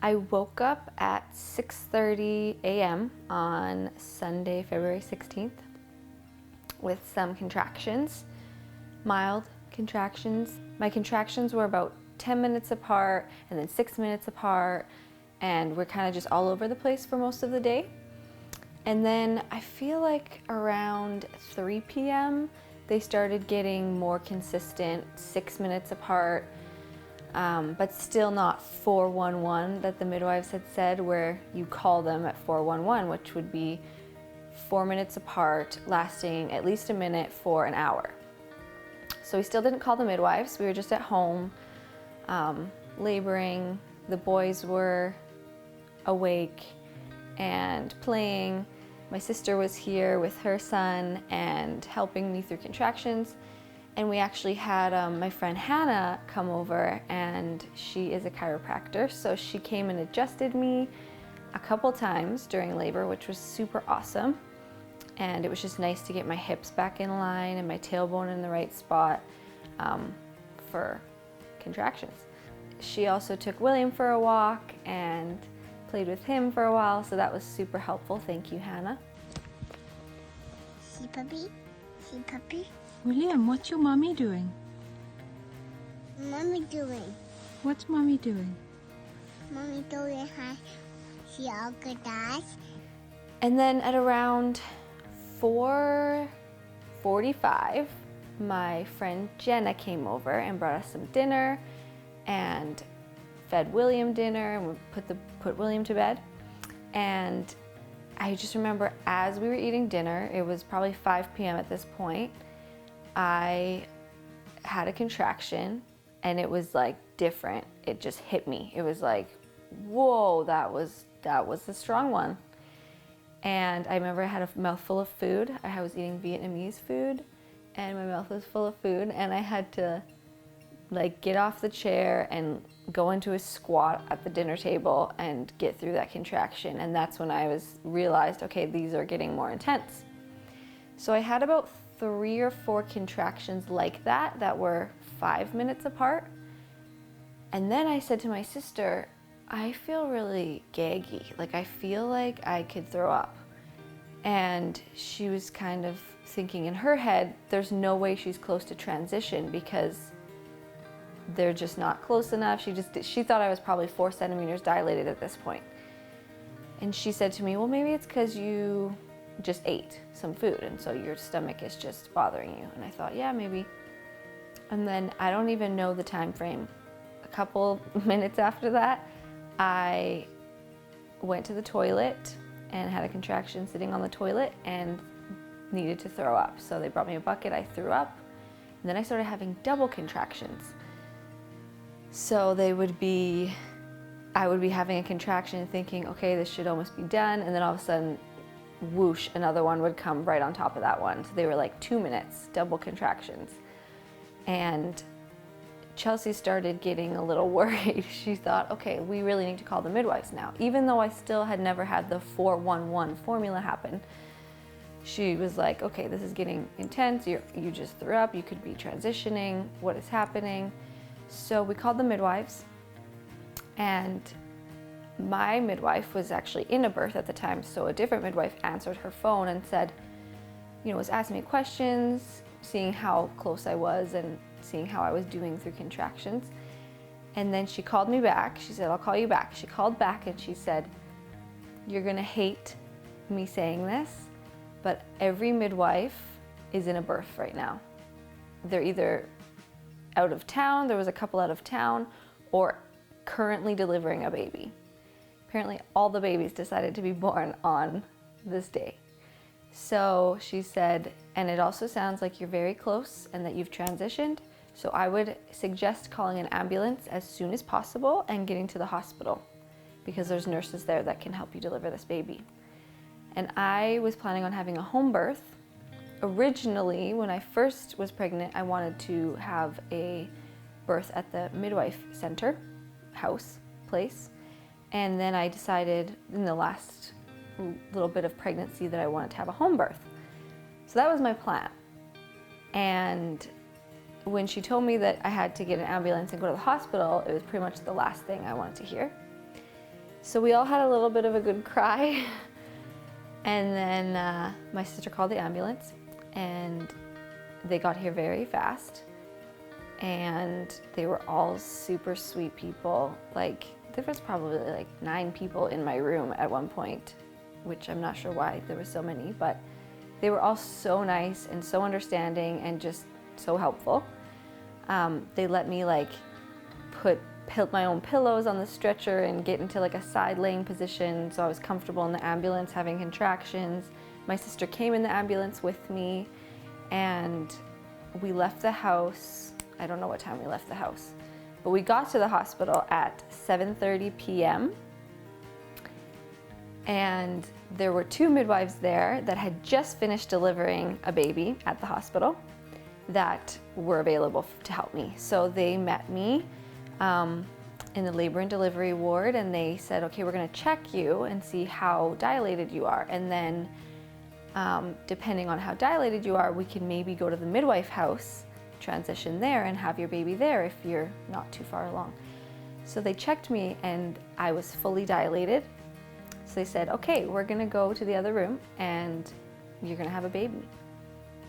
I woke up at 6:30 a.m. on Sunday, February 16th with some contractions, mild contractions. My contractions were about 10 minutes apart and then 6 minutes apart, and we're kind of just all over the place for most of the day. And then I feel like around 3 p.m. they started getting more consistent, 6 minutes apart, but still not 411 that the midwives had said, where you call them at 411, which would be 4 minutes apart, lasting at least a minute for an hour. So we still didn't call the midwives. We were just at home laboring. The boys were awake and playing. My sister was here with her son and helping me through contractions. And we actually had my friend Hannah come over, and she is a chiropractor. So she came and adjusted me a couple times during labor, which was super awesome. And it was just nice to get my hips back in line and my tailbone in the right spot for contractions. She also took William for a walk and played with him for a while, so that was super helpful. Thank you, Hannah. See puppy? See puppy? William, what's your mommy doing? Mommy doing? What's mommy doing? Mommy doing hi. See all good guys? And then at around 4:45, my friend Jenna came over and brought us some dinner and fed William dinner, and we put William to bed. And I just remember as we were eating dinner, it was probably 5 p.m. at this point, I had a contraction, and it was like different. It just hit me. It was like, whoa, that was a strong one. And I remember I had a mouthful of food. I was eating Vietnamese food, and my mouth was full of food, and I had to like get off the chair and go into a squat at the dinner table and get through that contraction. And that's when I realized, okay, these are getting more intense. So I had about 3 or 4 contractions like that were 5 minutes apart. And then I said to my sister, I feel really gaggy. Like I feel like I could throw up. And she was kind of thinking in her head, there's no way she's close to transition because they're just not close enough. She thought I was probably 4 centimeters dilated at this point. And she said to me, well, maybe it's because you just ate some food and so your stomach is just bothering you. And I thought, yeah, maybe. And then I don't even know the time frame. A couple minutes after that, I went to the toilet and had a contraction sitting on the toilet and needed to throw up. So they brought me a bucket, I threw up, and then I started having double contractions. So I would be having a contraction thinking, okay, this should almost be done, and then all of a sudden, whoosh, another one would come right on top of that one. So they were like 2 minutes, double contractions. And Chelsea started getting a little worried. She thought, okay, we really need to call the midwives now. Even though I still had never had the 411 formula happen, she was like, okay, this is getting intense. You just threw up. You could be transitioning. What is happening? So we called the midwives, and my midwife was actually in a birth at the time, so a different midwife answered her phone and said, was asking me questions, seeing how close I was and seeing how I was doing through contractions. And then she called me back. She said, I'll call you back. She called back and she said, you're gonna hate me saying this, but every midwife is in a birth right now. They're either out of town, there was a couple out of town, or currently delivering a baby. Apparently all the babies decided to be born on this day. So she said, and it also sounds like you're very close and that you've transitioned, so I would suggest calling an ambulance as soon as possible and getting to the hospital because there's nurses there that can help you deliver this baby. And I was planning on having a home birth. Originally, when I first was pregnant, I wanted to have a birth at the midwife center, house, place. And then I decided in the last little bit of pregnancy that I wanted to have a home birth. So that was my plan. And when she told me that I had to get an ambulance and go to the hospital, it was pretty much the last thing I wanted to hear. So we all had a little bit of a good cry. And then my sister called the ambulance, and they got here very fast. And they were all super sweet people. Like, there was probably like 9 people in my room at one point, which I'm not sure why there were so many, but they were all so nice and so understanding and just so helpful. They let me like put my own pillows on the stretcher and get into like a side laying position so I was comfortable in the ambulance having contractions. My sister came in the ambulance with me, and we left the house. I don't know what time we left the house, but we got to the hospital at 7:30 p.m. and there were 2 midwives there that had just finished delivering a baby at the hospital that were available to help me. So they met me in the labor and delivery ward, and they said, okay, we're gonna check you and see how dilated you are. And then depending on how dilated you are, we can maybe go to the midwife house, transition there, and have your baby there if you're not too far along. So they checked me and I was fully dilated. So they said, okay, we're gonna go to the other room and you're gonna have a baby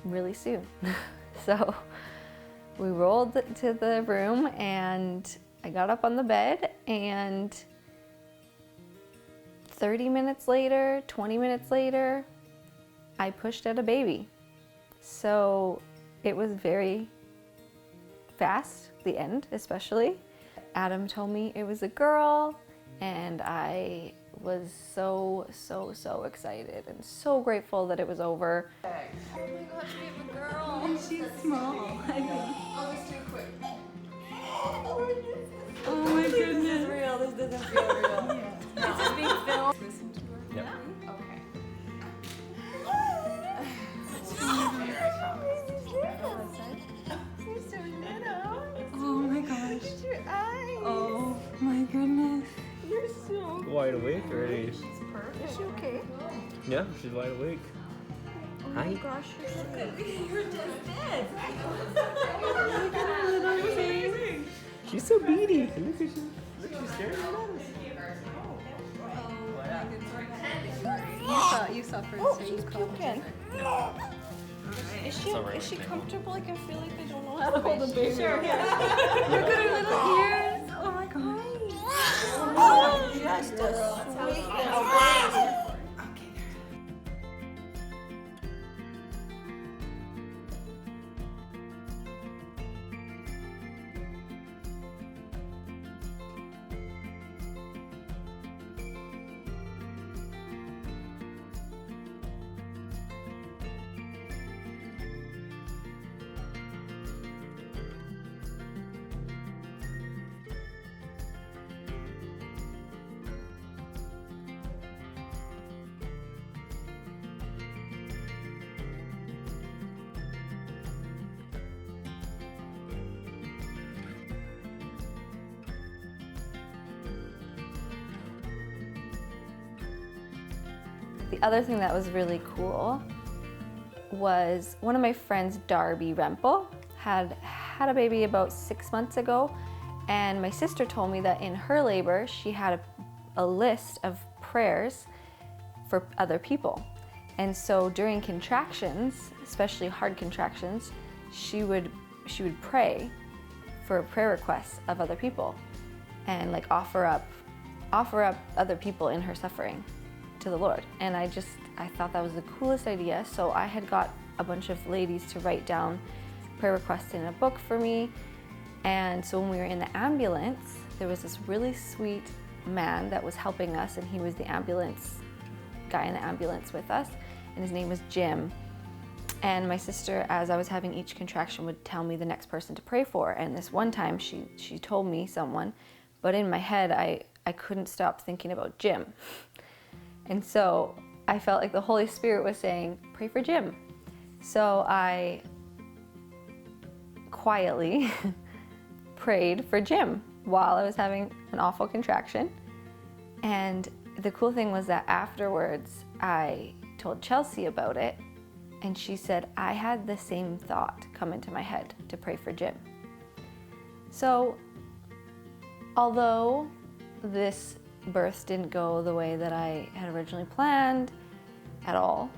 really soon. So we rolled to the room and I got up on the bed, and 30 minutes later, 20 minutes later, I pushed out a baby. So it was very fast, the end especially. Adam told me it was a girl, and I was so excited and so grateful that it was over. Oh my gosh, we have a girl. She's small, I think. Oh, it's too quick. Oh my goodness. This is real. This doesn't feel real. This is being filmed. Listen to her. Yep. Okay. You're so little. Oh my gosh. Your eyes. Oh my goodness. You're so. Wide awake already. She's perfect. Is she okay? Yeah, she's wide awake. Oh Hi. my gosh, you're so good. You're just dead. Look at her little face. She's so beady. Look at she. Look, she's staring at us. You saw first. Oh, so she's you called. puking. Is she comfortable? I can feel like I don't know how to hold hold a baby. Sure, Look at her little ears. Oh my gosh. Oh, just a sweet little baby. The other thing that was really cool was one of my friends, Darby Rempel, had a baby about 6 months ago, and my sister told me that in her labor she had a list of prayers for other people. And so during contractions, especially hard contractions, she would pray for prayer requests of other people and like offer up other people in her suffering to the Lord. And I thought that was the coolest idea. So I had got a bunch of ladies to write down prayer requests in a book for me. And so when we were in the ambulance, there was this really sweet man that was helping us, and he was the ambulance guy in the ambulance with us, and his name was Jim. And my sister, as I was having each contraction, would tell me the next person to pray for. And this one time she told me someone, but in my head I couldn't stop thinking about Jim. And so I felt like the Holy Spirit was saying, pray for Jim. So I quietly prayed for Jim while I was having an awful contraction. And the cool thing was that afterwards I told Chelsea about it, and she said, I had the same thought come into my head to pray for Jim. So although this births didn't go the way that I had originally planned at all.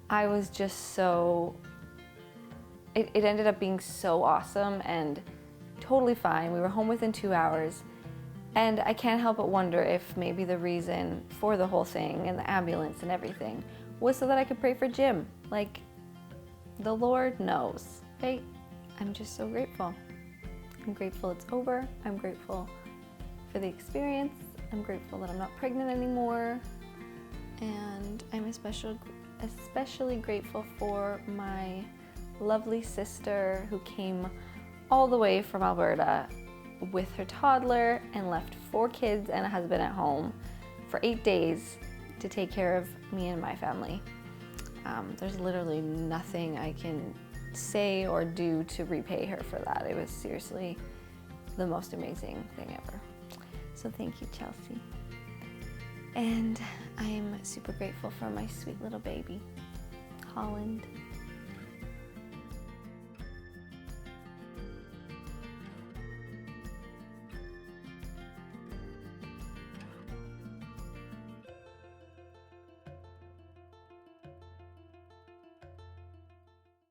I was just so, it ended up being so awesome and totally fine. We were home within 2 hours, and I can't help but wonder if maybe the reason for the whole thing and the ambulance and everything was so that I could pray for Jim. Like, the Lord knows, right? I'm just so grateful. I'm grateful it's over. I'm grateful for the experience. I'm grateful that I'm not pregnant anymore. And I'm especially grateful for my lovely sister who came all the way from Alberta with her toddler and left 4 kids and a husband at home for 8 days to take care of me and my family. There's literally nothing I can say or do to repay her for that. It was seriously the most amazing thing ever. So thank you, Chelsea. And I'm super grateful for my sweet little baby, Holland.